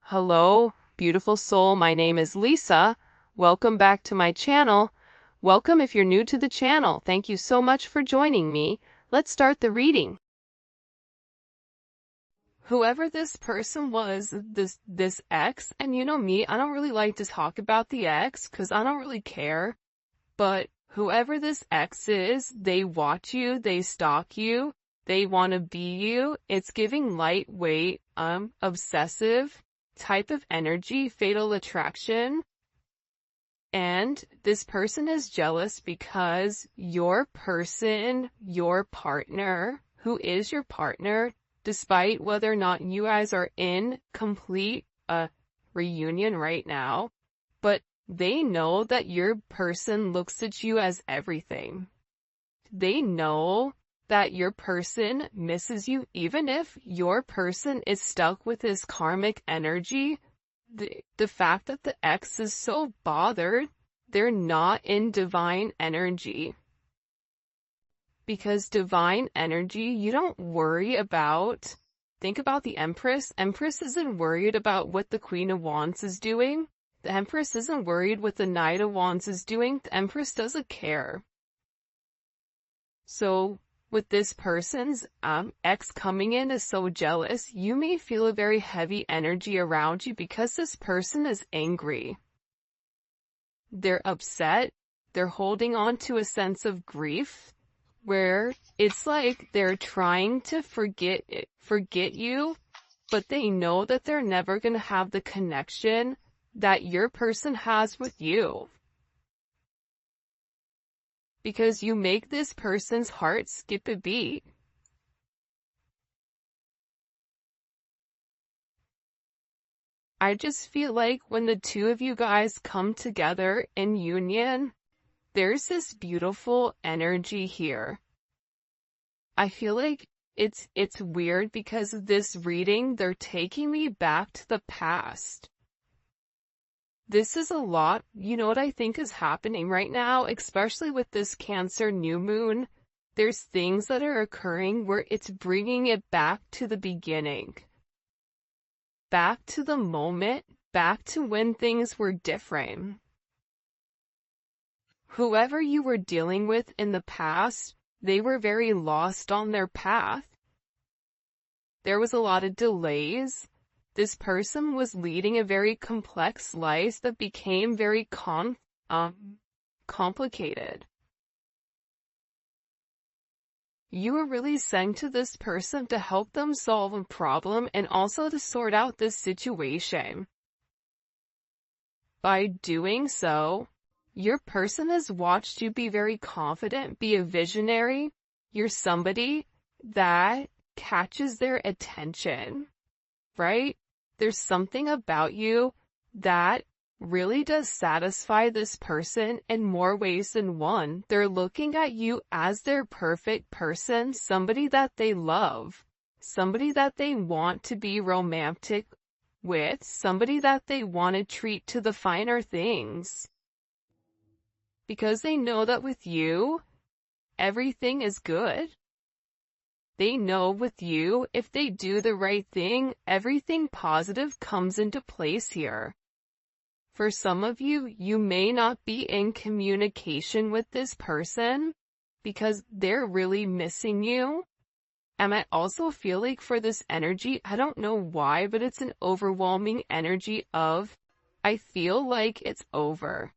Hello, beautiful soul. My name is Lisa. Welcome back to my channel. Welcome if you're new to the channel. Thank you so much for joining me. Let's start the reading. Whoever this person was, this ex, and you know me, I don't really like to talk about the ex because I don't really care. But whoever this ex is, they watch you, they stalk you, they want to be you. It's giving lightweight, obsessive type of energy, fatal attraction. And this person is jealous because your person, your partner, who is your partner, despite whether or not you guys are in complete reunion right now, but they know that your person looks at you as everything. They know that your person misses you, even if your person is stuck with this karmic energy. The fact that the ex is so bothered, they're not in divine energy. Because divine energy, you don't worry about. Think about the Empress. Empress isn't worried about what the Queen of Wands is doing. The Empress isn't worried what the Knight of Wands is doing. The Empress doesn't care. So with this person's ex coming in is so jealous, you may feel a very heavy energy around you because this person is angry. They're upset. They're holding on to a sense of grief where it's like they're trying to forget you, but they know that they're never going to have the connection that your person has with you. Because you make this person's heart skip a beat. I just feel like when the two of you guys come together in union, there's this beautiful energy here. I feel like it's weird because of this reading, they're taking me back to the past. This is a lot. You know what I think is happening right now, especially with this Cancer new moon? There's things that are occurring where it's bringing it back to the beginning. Back to the moment, back to when things were different. Whoever you were dealing with in the past, they were very lost on their path. There was a lot of delays. This person was leading a very complex life that became very complicated. You were really sent to this person to help them solve a problem and also to sort out this situation. By doing so, your person has watched you be very confident, be a visionary. You're somebody that catches their attention, right? There's something about you that really does satisfy this person in more ways than one. They're looking at you as their perfect person, somebody that they love, somebody that they want to be romantic with, somebody that they want to treat to the finer things. Because they know that with you, everything is good. They know with you, if they do the right thing, everything positive comes into place here. For some of you, you may not be in communication with this person because they're really missing you. And I also feel like for this energy, I don't know why, but it's an overwhelming energy of, I feel like it's over.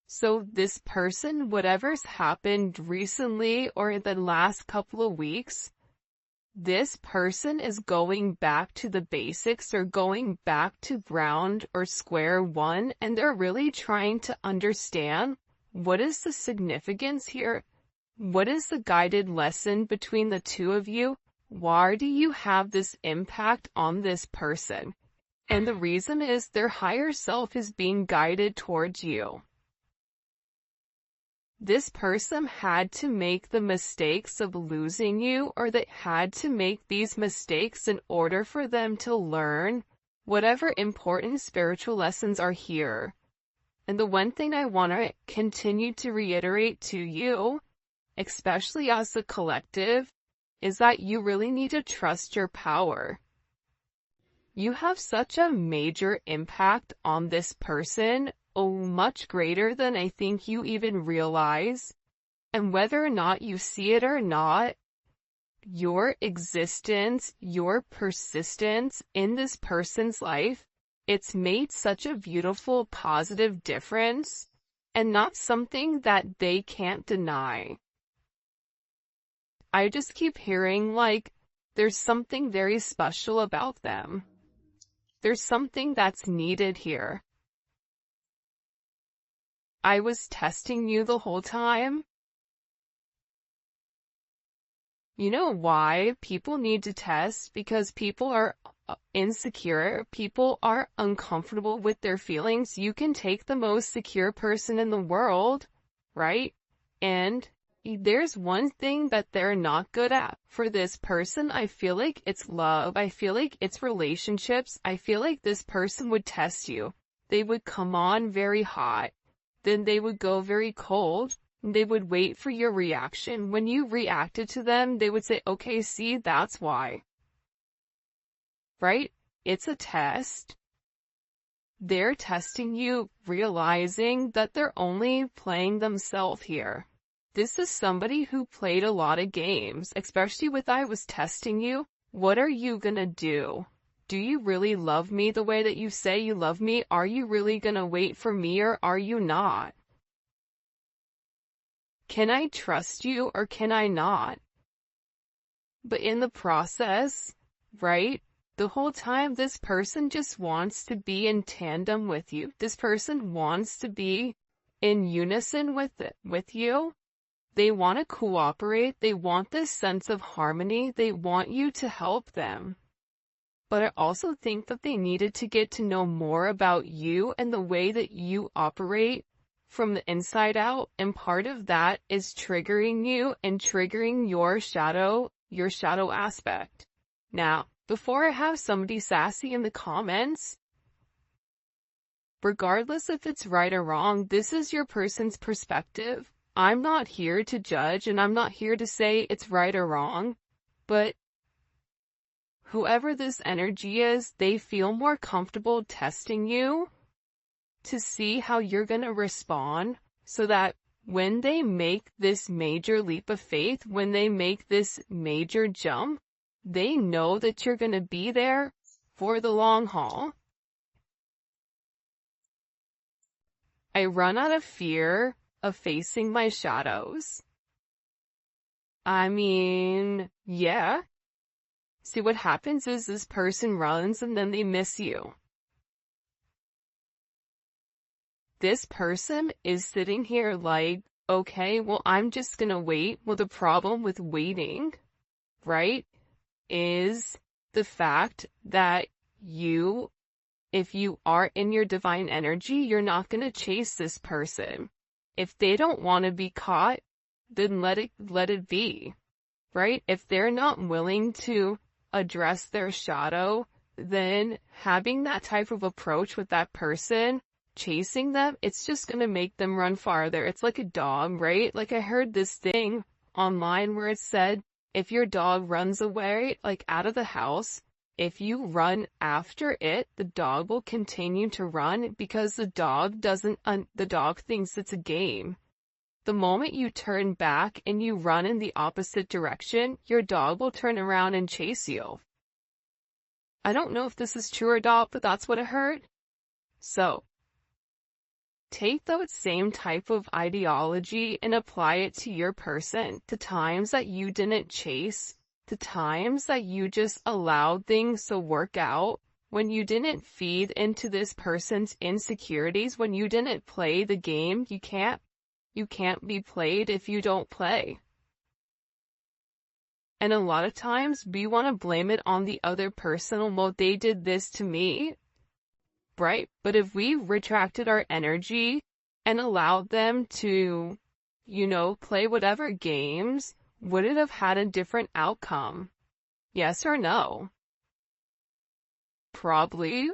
So this person, whatever's happened recently or in the last couple of weeks, this person is going back to the basics or going back to ground or square one, and they're really trying to understand what is the significance here? What is the guided lesson between the two of you? Why do you have this impact on this person? And the reason is their higher self is being guided towards you. This person had to make the mistakes of losing you, or they had to make these mistakes in order for them to learn whatever important spiritual lessons are here. And the one thing I want to continue to reiterate to you, especially as a collective, is that you really need to trust your power. You have such a major impact on this person, much greater than I think you even realize. And whether or not you see it or not, your existence, your persistence in this person's life, it's made such a beautiful, positive difference, and not something that they can't deny. I just keep hearing like, there's something very special about them. There's something that's needed here. I was testing you the whole time. You know why people need to test? Because people are insecure. People are uncomfortable with their feelings. You can take the most secure person in the world, right? And there's one thing that they're not good at. For this person, I feel like it's love. I feel like it's relationships. I feel like this person would test you. They would come on very hot. Then they would go very cold. They would wait for your reaction. When you reacted to them, they would say, okay, see, that's why. Right? It's a test. They're testing you, realizing that they're only playing themselves here. This is somebody who played a lot of games, especially with I was testing you. What are you gonna do? Do you really love me the way that you say you love me? Are you really gonna wait for me or are you not? Can I trust you or can I not? But in the process, right, the whole time this person just wants to be in tandem with you. This person wants to be in unison with you. They want to cooperate. They want this sense of harmony. They want you to help them. But I also think that they needed to get to know more about you and the way that you operate from the inside out, and part of that is triggering you and triggering your shadow aspect. Now, before I have somebody sassy in the comments, regardless if it's right or wrong, this is your person's perspective. I'm not here to judge and I'm not here to say it's right or wrong, but whoever this energy is, they feel more comfortable testing you to see how you're going to respond, so that when they make this major leap of faith, when they make this major jump, they know that you're going to be there for the long haul. I run out of fear of facing my shadows. I mean, yeah. See, what happens is this person runs and then they miss you. This person is sitting here like, okay, well, I'm just gonna wait. Well, the problem with waiting, right, is the fact that if you are in your divine energy, you're not gonna chase this person. If they don't want to be caught, then let it be, right? If they're not willing to address their shadow, then having that type of approach with that person, chasing them, it's just going to make them run farther. It's like a dog, right? Like I heard this thing online where it said, if your dog runs away, like out of the house, if you run after it, the dog will continue to run because the dog thinks it's a game. The moment you turn back and you run in the opposite direction, your dog will turn around and chase you. I don't know if this is true or not, but that's what I heard. So, take that same type of ideology and apply it to your person, to times that you didn't chase, to times that you just allowed things to work out, when you didn't feed into this person's insecurities, when you didn't play the game. You can't be played if you don't play. And a lot of times we want to blame it on the other person. Well, they did this to me, right? But if we retracted our energy and allowed them to, play whatever games, would it have had a different outcome? Yes or no? Probably.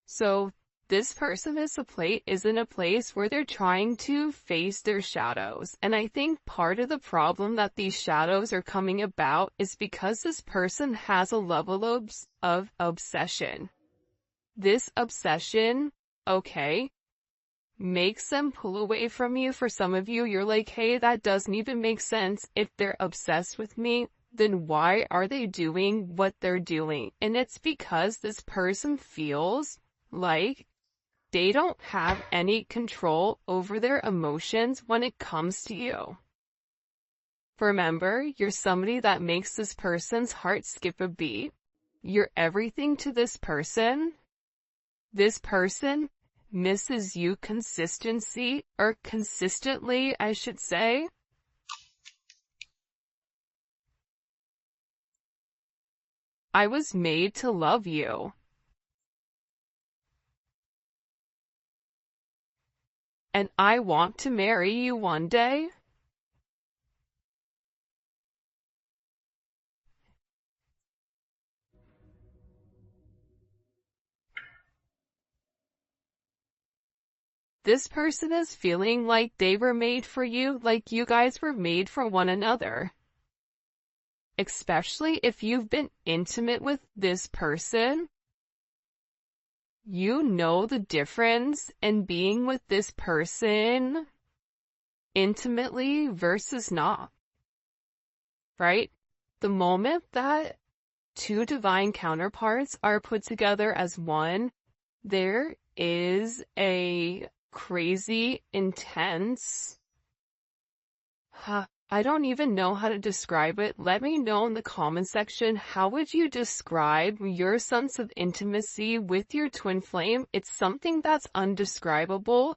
So this person is in a place where they're trying to face their shadows. And I think part of the problem that these shadows are coming about is because this person has a level of obsession. This obsession, okay, makes them pull away from you. For some of you, you're like, hey, that doesn't even make sense. If they're obsessed with me, then why are they doing what they're doing? And it's because this person feels like they don't have any control over their emotions when it comes to you. Remember, you're somebody that makes this person's heart skip a beat. You're everything to this person. This person misses you consistently, I should say. I was made to love you. And I want to marry you one day. This person is feeling like they were made for you, like you guys were made for one another. Especially if you've been intimate with this person. You know the difference in being with this person intimately versus not. Right? The moment that two divine counterparts are put together as one, there is a crazy, intense, I don't even know how to describe it. Let me know in the comment section, how would you describe your sense of intimacy with your twin flame? It's something that's undescribable,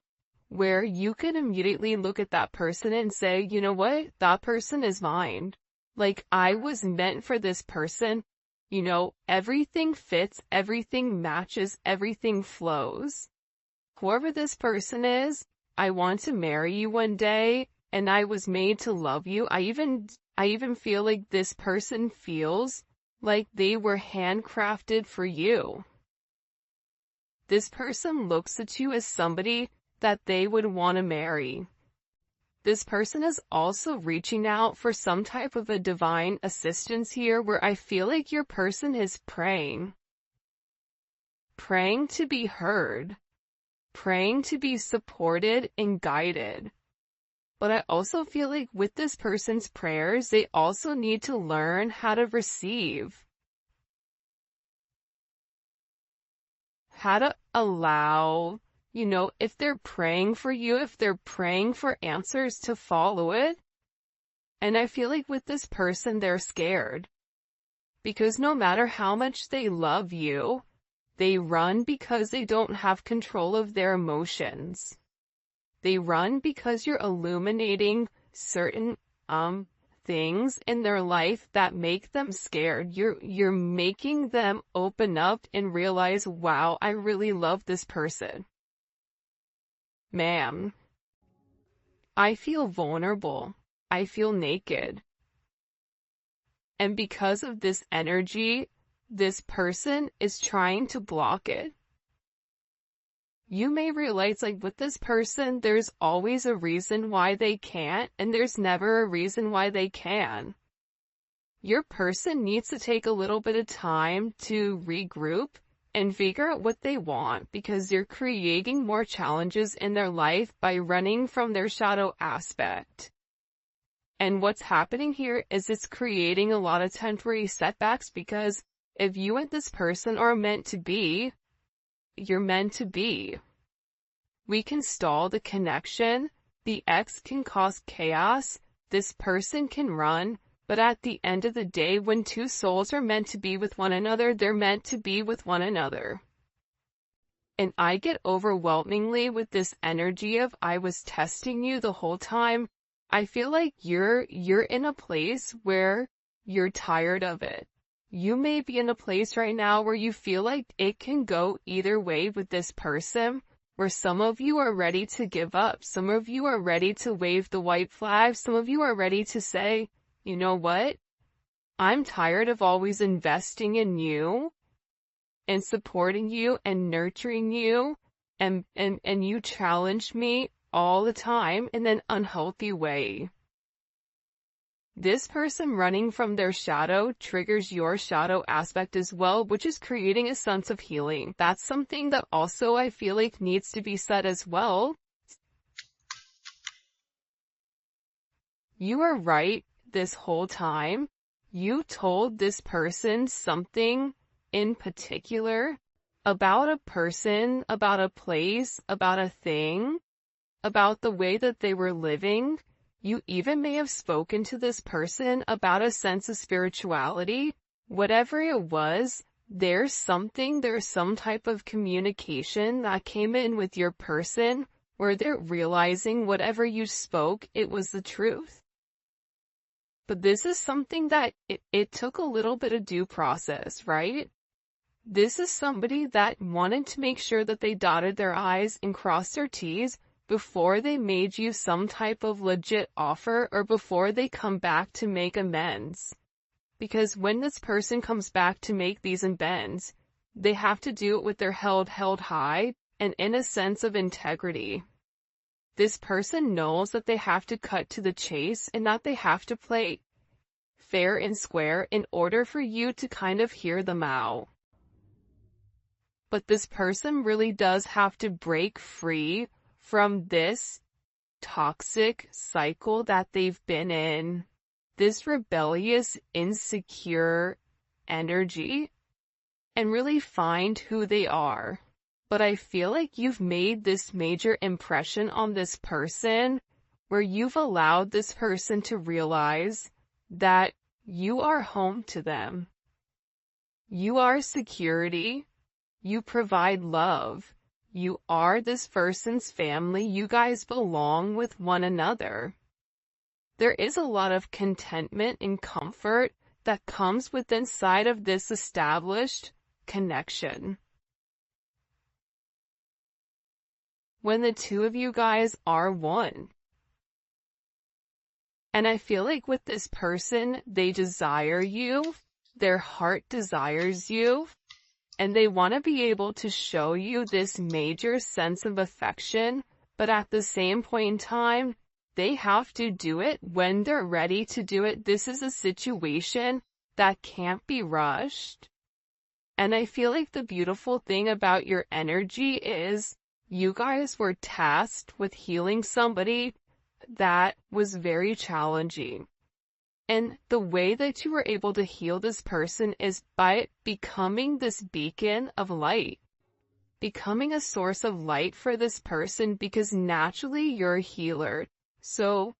where you can immediately look at that person and say, you know what? That person is mine. Like, I was meant for this person. You know, everything fits, everything matches, everything flows. Whoever this person is, I want to marry you one day. And I was made to love you. I even feel like this person feels like they were handcrafted for you. This person looks at you as somebody that they would want to marry. This person is also reaching out for some type of a divine assistance here, where I feel like your person is praying. Praying to be heard. Praying to be supported and guided. But I also feel like with this person's prayers, they also need to learn how to receive. How to allow, you know, if they're praying for you, if they're praying for answers, to follow it. And I feel like with this person, they're scared. Because no matter how much they love you, they run because they don't have control of their emotions. They run because you're illuminating certain things in their life that make them scared. You're making them open up and realize, wow, I really love this person. Man, I feel vulnerable. I feel naked. And because of this energy, this person is trying to block it. You may realize, like, with this person, there's always a reason why they can't, and there's never a reason why they can. Your person needs to take a little bit of time to regroup and figure out what they want, because they're creating more challenges in their life by running from their shadow aspect. And what's happening here is it's creating a lot of temporary setbacks, because if you and this person are meant to be, you're meant to be. We can stall the connection, the ex can cause chaos, this person can run, but at the end of the day, when two souls are meant to be with one another, they're meant to be with one another. And I get overwhelmingly with this energy of, I was testing you the whole time. I feel like you're in a place where you're tired of it. You may be in a place right now where you feel like it can go either way with this person, where some of you are ready to give up. Some of you are ready to wave the white flag. Some of you are ready to say, you know what? I'm tired of always investing in you and supporting you and nurturing you and you challenge me all the time in an unhealthy way. This person running from their shadow triggers your shadow aspect as well, which is creating a sense of healing. That's something that also I feel like needs to be said as well. You are right this whole time. You told this person something in particular about a person, about a place, about a thing, about the way that they were living. You even may have spoken to this person about a sense of spirituality. Whatever it was, there's some type of communication that came in with your person where they're realizing whatever you spoke, it was the truth. But this is something that it took a little bit of due process, right? This is somebody that wanted to make sure that they dotted their I's and crossed their T's before they made you some type of legit offer or before they come back to make amends. Because when this person comes back to make these amends, they have to do it with their head held high and in a sense of integrity. This person knows that they have to cut to the chase and that they have to play fair and square in order for you to kind of hear them out. But this person really does have to break free from this toxic cycle that they've been in, this rebellious, insecure energy, and really find who they are. But I feel like you've made this major impression on this person where you've allowed this person to realize that you are home to them. You are security. You provide love. You are this person's family. You guys belong with one another. There is a lot of contentment and comfort that comes with inside of this established connection. When the two of you guys are one. And I feel like with this person, they desire you. Their heart desires you. And they want to be able to show you this major sense of affection, but at the same point in time, they have to do it when they're ready to do it. This is a situation that can't be rushed. And I feel like the beautiful thing about your energy is you guys were tasked with healing somebody that was very challenging. And the way that you were able to heal this person is by becoming this beacon of light, becoming a source of light for this person because naturally you're a healer. So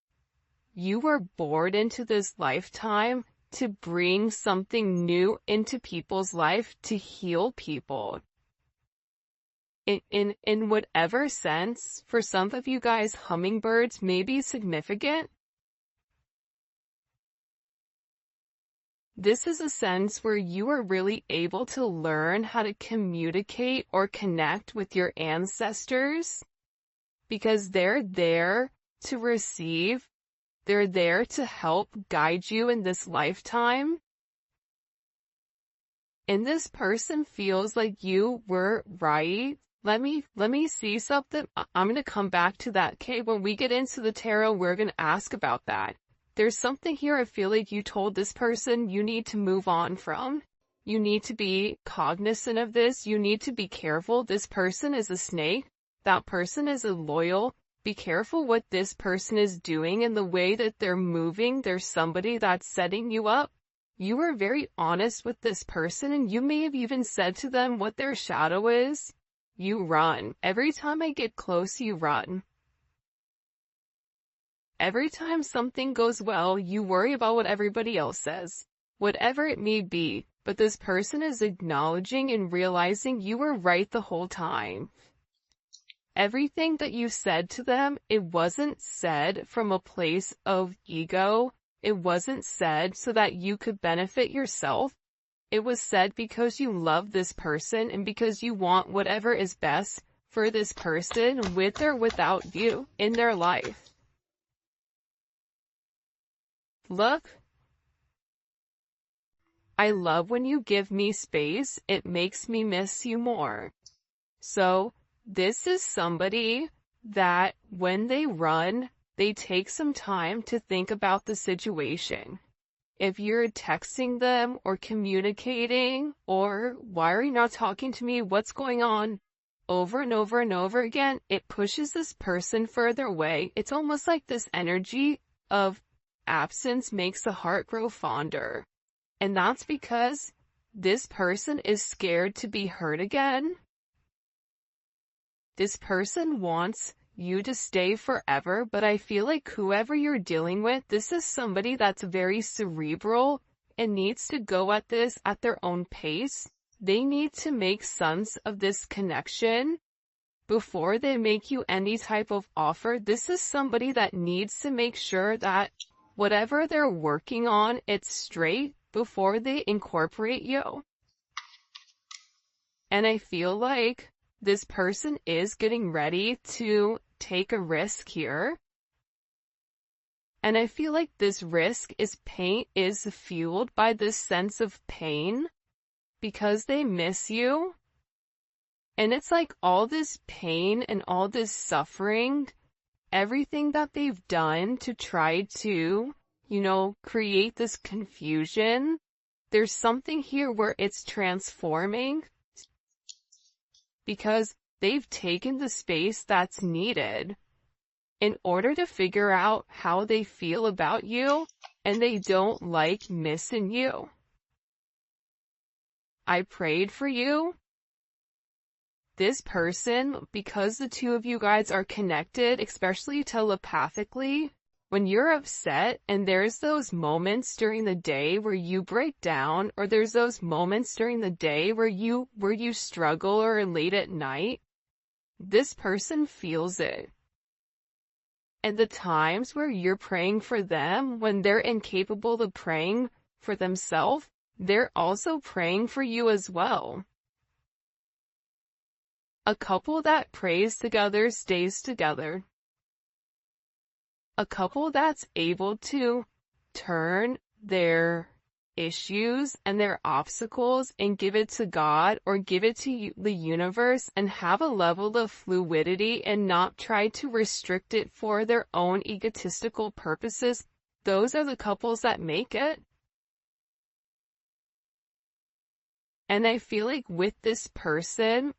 you were born into this lifetime to bring something new into people's life, to heal people. In whatever sense, for some of you guys, hummingbirds may be significant. This is a sense where you are really able to learn how to communicate or connect with your ancestors because they're there to receive. They're there to help guide you in this lifetime. And this person feels like you were right. Let me see something. I'm going to come back to that. Okay, when we get into the tarot, we're going to ask about that. There's something here I feel like you told this person you need to move on from. You need to be cognizant of this. You need to be careful. This person is a snake. That person is a loyal. Be careful what this person is doing and the way that they're moving. There's somebody that's setting you up. You were very honest with this person and you may have even said to them what their shadow is. You run. Every time I get close, you run. Every time something goes well, you worry about what everybody else says, whatever it may be, but this person is acknowledging and realizing you were right the whole time. Everything that you said to them, it wasn't said from a place of ego. It wasn't said so that you could benefit yourself. It was said because you love this person and because you want whatever is best for this person with or without you in their life. Look, I love when you give me space. It makes me miss you more. So, This is somebody that when they run, they take some time to think about the situation. If you're texting them or communicating or why are you not talking to me? What's going on? Over and over and over again, it pushes this person further away. It's almost like this energy of absence makes the heart grow fonder. And that's because this person is scared to be hurt again. This person wants you to stay forever, but I feel like whoever you're dealing with, this is somebody that's very cerebral and needs to go at this at their own pace. They need to make sense of this connection before they make you any type of offer. This is somebody that needs to make sure that whatever they're working on, it's straight before they incorporate you. And I feel like this person is getting ready to take a risk here. And I feel like this risk is fueled by this sense of pain because they miss you. And it's like all this pain and all this suffering, everything that they've done to try to, create this confusion. There's something here where it's transforming because they've taken the space that's needed in order to figure out how they feel about you, and they don't like missing you. I prayed for you. This person, because the two of you guys are connected, especially telepathically, when you're upset and there's those moments during the day where you break down, or there's those moments during the day where you struggle or late at night, this person feels it. And the times where you're praying for them, when they're incapable of praying for themselves, they're also praying for you as well. A couple that prays together stays together. A couple that's able to turn their issues and their obstacles and give it to God or give it to the universe and have a level of fluidity and not try to restrict it for their own egotistical purposes. Those are the couples that make it. And I feel like with this person,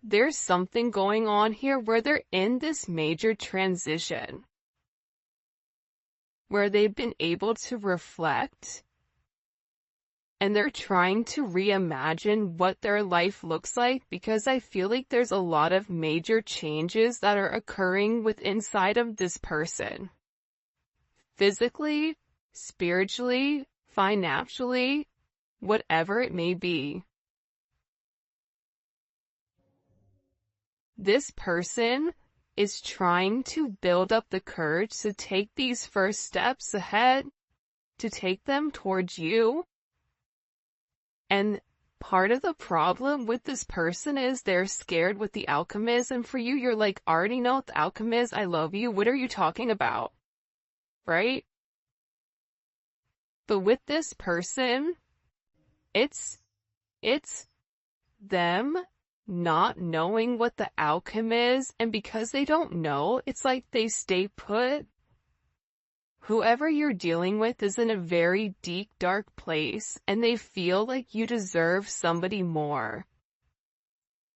there's something going on here where they're in this major transition, where they've been able to reflect and they're trying to reimagine what their life looks like, because I feel like there's a lot of major changes that are occurring inside of this person. Physically, spiritually, financially, whatever it may be. This person is trying to build up the courage to take these first steps ahead, to take them towards you. And part of the problem with this person is they're scared with the outcome is, and for you, you're like, I already know what the outcome is, I love you, what are you talking about? Right? But with this person, it's them not knowing what the outcome is, and because they don't know, it's like they stay put. Whoever you're dealing with is in a very deep, dark place, and they feel like you deserve somebody more.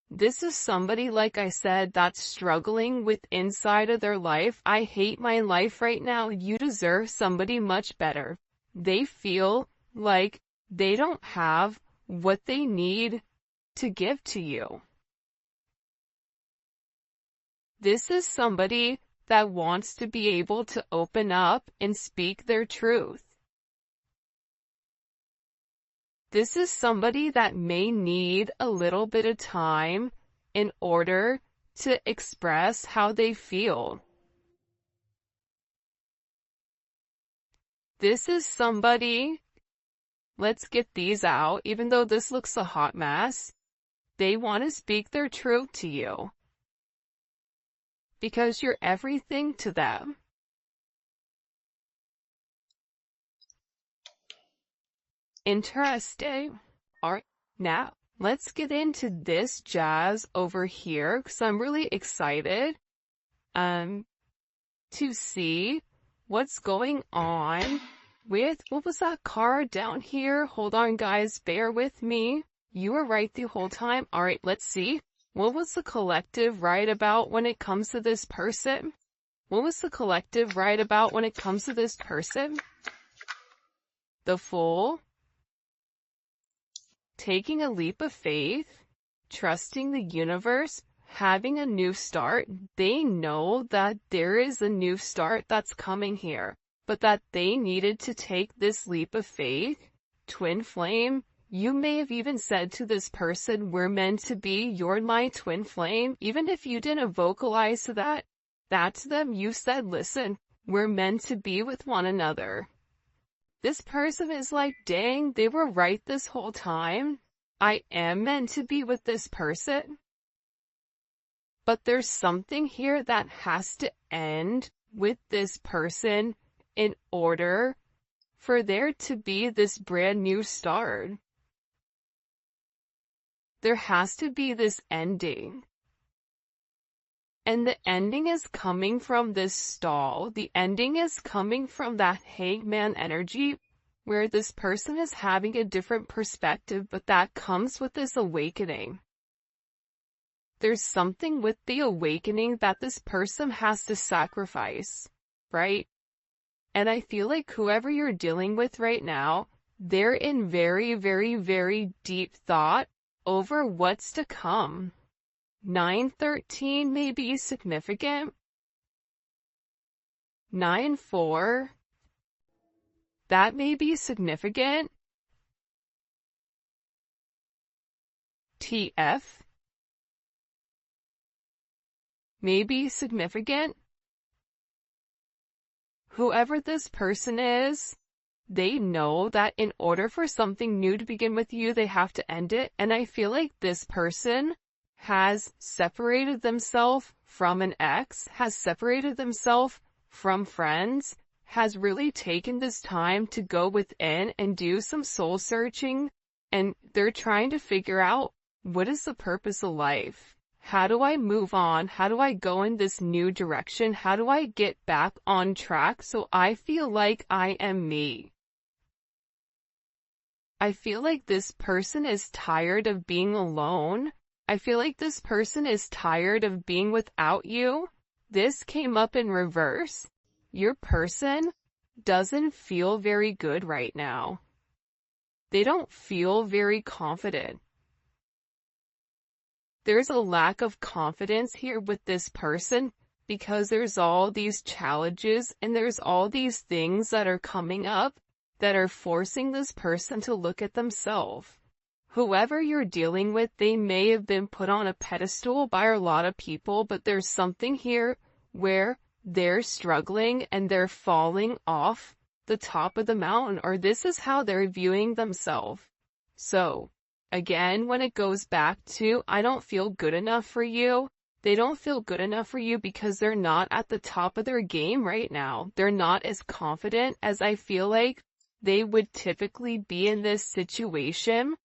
This is somebody, like I said, that's struggling with inside of their life. I hate my life right now. You deserve somebody much better. They feel like they don't have what they need to give to you. This is somebody that wants to be able to open up and speak their truth. This is somebody that may need a little bit of time in order to express how they feel. This is somebody, let's get these out, even though this looks a hot mess, they want to speak their truth to you. Because you're everything to them. Interesting. Alright, now let's get into this jazz over here because I'm really excited to see what's going on with, what was that card down here? Hold on, guys, bear with me. You were right the whole time. All right, let's see. What was the collective right about when it comes to this person? What was the collective right about when it comes to this person? The Fool. Taking a leap of faith, trusting the universe, having a new start. They know that there is a new start that's coming here, but that they needed to take this leap of faith. Twin flame. You may have even said to this person, we're meant to be, you're my twin flame. Even if you didn't vocalize to that to them, you said, listen, we're meant to be with one another. This person is like, dang, they were right this whole time. I am meant to be with this person. But there's something here that has to end with this person in order for there to be this brand new start. There has to be this ending. And the ending is coming from this stall. The ending is coming from that hangman energy where this person is having a different perspective, but that comes with this awakening. There's something with the awakening that this person has to sacrifice, right? And I feel like whoever you're dealing with right now, they're in very, very, very deep thought over what's to come. 913 may be significant. 9-4, that may be significant. TF may be significant. Whoever this person is, they know that in order for something new to begin with you, they have to end it. And I feel like this person has separated themselves from an ex, has separated themselves from friends, has really taken this time to go within and do some soul searching, and they're trying to figure out, what is the purpose of life? How do I move on? How do I go in this new direction? How do I get back on track so I feel like I am me? I feel like this person is tired of being alone. I feel like this person is tired of being without you. This came up in reverse. Your person doesn't feel very good right now. They don't feel very confident. There's a lack of confidence here with this person because there's all these challenges and there's all these things that are coming up that are forcing this person to look at themselves. Whoever you're dealing with, they may have been put on a pedestal by a lot of people, but there's something here where they're struggling and they're falling off the top of the mountain, or this is how they're viewing themselves. So, again, when it goes back to, I don't feel good enough for you, they don't feel good enough for you because they're not at the top of their game right now. They're not as confident as I feel like they would typically be in this situation.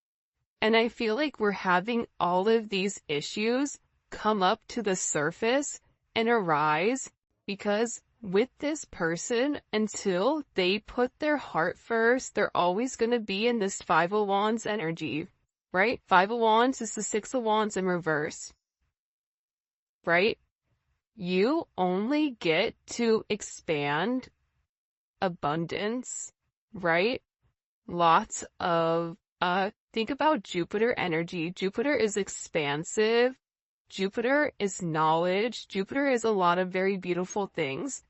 And I feel like we're having all of these issues come up to the surface and arise because with this person, until they put their heart first, they're always going to be in this Five of Wands energy, right? Five of Wands is the Six of Wands in reverse, right? You only get to expand abundance, right? Lots of, think about Jupiter energy. Jupiter is expansive. Jupiter is knowledge. Jupiter is a lot of very beautiful things.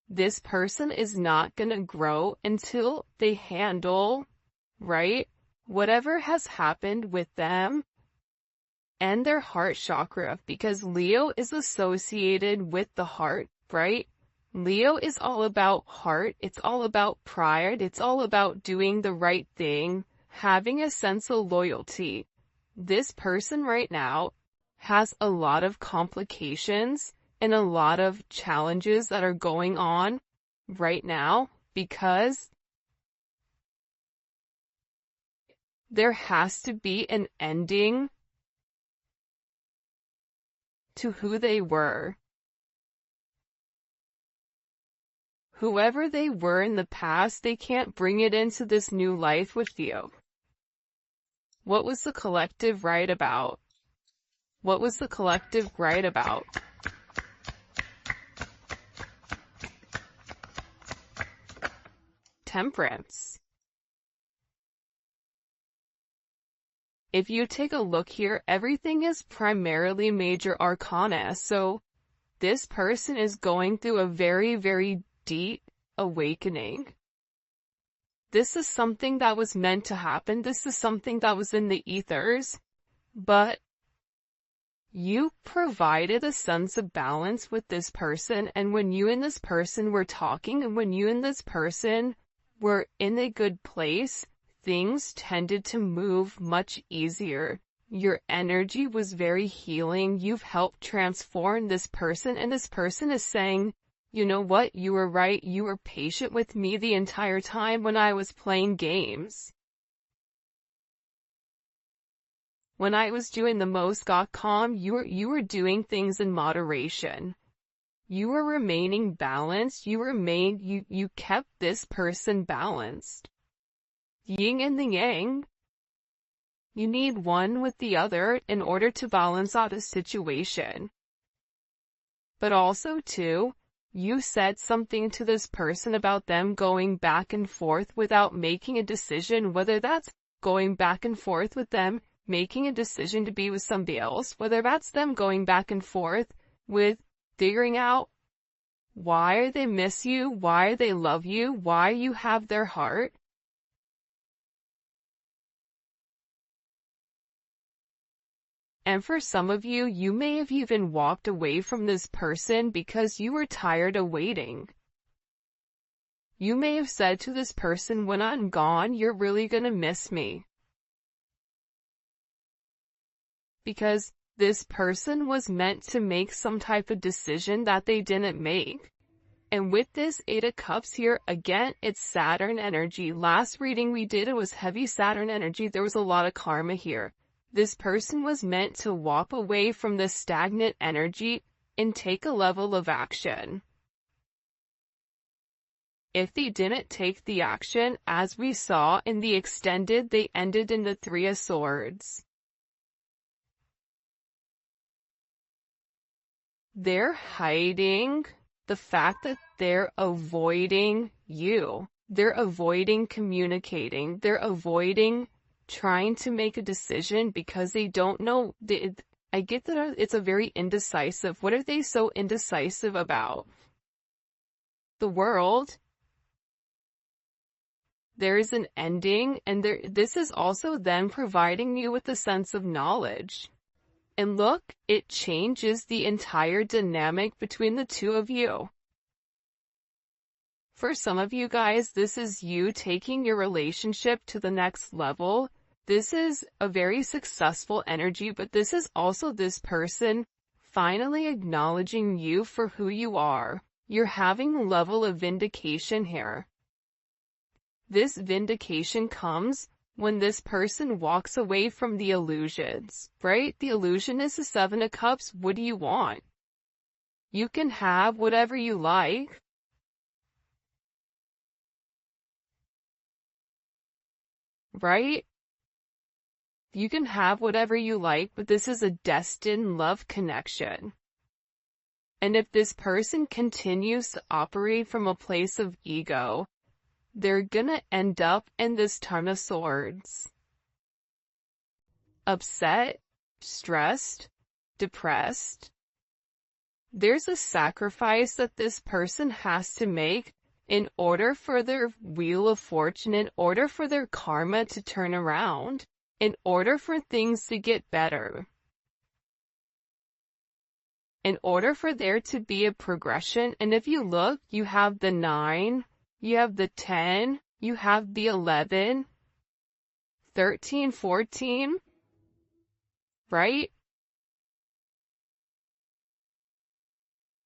This person is not going to grow until they handle, right, whatever has happened with them and their heart chakra, because Leo is associated with the heart, right? Leo is all about heart. It's all about pride. It's all about doing the right thing, having a sense of loyalty. This person right now has a lot of complications and a lot of challenges that are going on right now because There has to be an ending to who they were. Whoever they were in the past, they can't bring it into this new life with you. What was the collective right about? What was the collective right about? Temperance. If you take a look here, everything is primarily major arcana, so this person is going through a very, very deep awakening. This is something that was meant to happen. This is something that was in the ethers, but you provided a sense of balance with this person, and when you and this person were talking, and when you and this person were in a good place, things tended to move much easier. Your energy was very healing. You've helped transform this person, and this person is saying, you know what, you were right. You were patient with me the entire time when I was playing games. When I was doing the most got calm, you were doing things in moderation. You were remaining balanced. You kept this person balanced. Yin and the yang. You need one with the other in order to balance out a situation. But also, too, you said something to this person about them going back and forth without making a decision, whether that's going back and forth with them, making a decision to be with somebody else, whether that's them going back and forth with figuring out why they miss you, why they love you, why you have their heart. And for some of you, you may have even walked away from this person because you were tired of waiting. You may have said to this person, when I'm gone, you're really gonna miss me. Because this person was meant to make some type of decision that they didn't make. And with this Eight of Cups here, again, it's Saturn energy. Last reading we did, it was heavy Saturn energy. There was a lot of karma here. This person was meant to walk away from the stagnant energy and take a level of action. If they didn't take the action, as we saw in the extended, they ended in the Three of Swords. They're hiding the fact that they're avoiding you. They're avoiding communicating. They're avoiding trying to make a decision because they don't know. I get that it's a very indecisive. What are they so indecisive about? The world. There is an ending, and this is also then providing you with a sense of knowledge. And look, it changes the entire dynamic between the two of you. For some of you guys, this is you taking your relationship to the next level. This is a very successful energy, but this is also this person finally acknowledging you for who you are. You're having a level of vindication here. This vindication comes when this person walks away from the illusions, right? The illusion is the Seven of Cups. What do you want? You can have whatever you like. Right? You can have whatever you like, but this is a destined love connection. And if this person continues to operate from a place of ego, they're gonna end up in this Ten of Swords. Upset, stressed, depressed. There's a sacrifice that this person has to make in order for their wheel of fortune, in order for their karma to turn around, in order for things to get better. In order for there to be a progression, and if you look, you have the 9, you have the 10, you have the 11, 13, 14, right?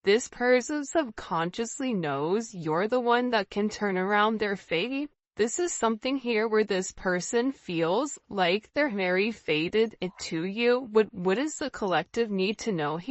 This person subconsciously knows you're the one that can turn around their fate. This is something here where this person feels like they're very faded to you. What does the collective need to know here?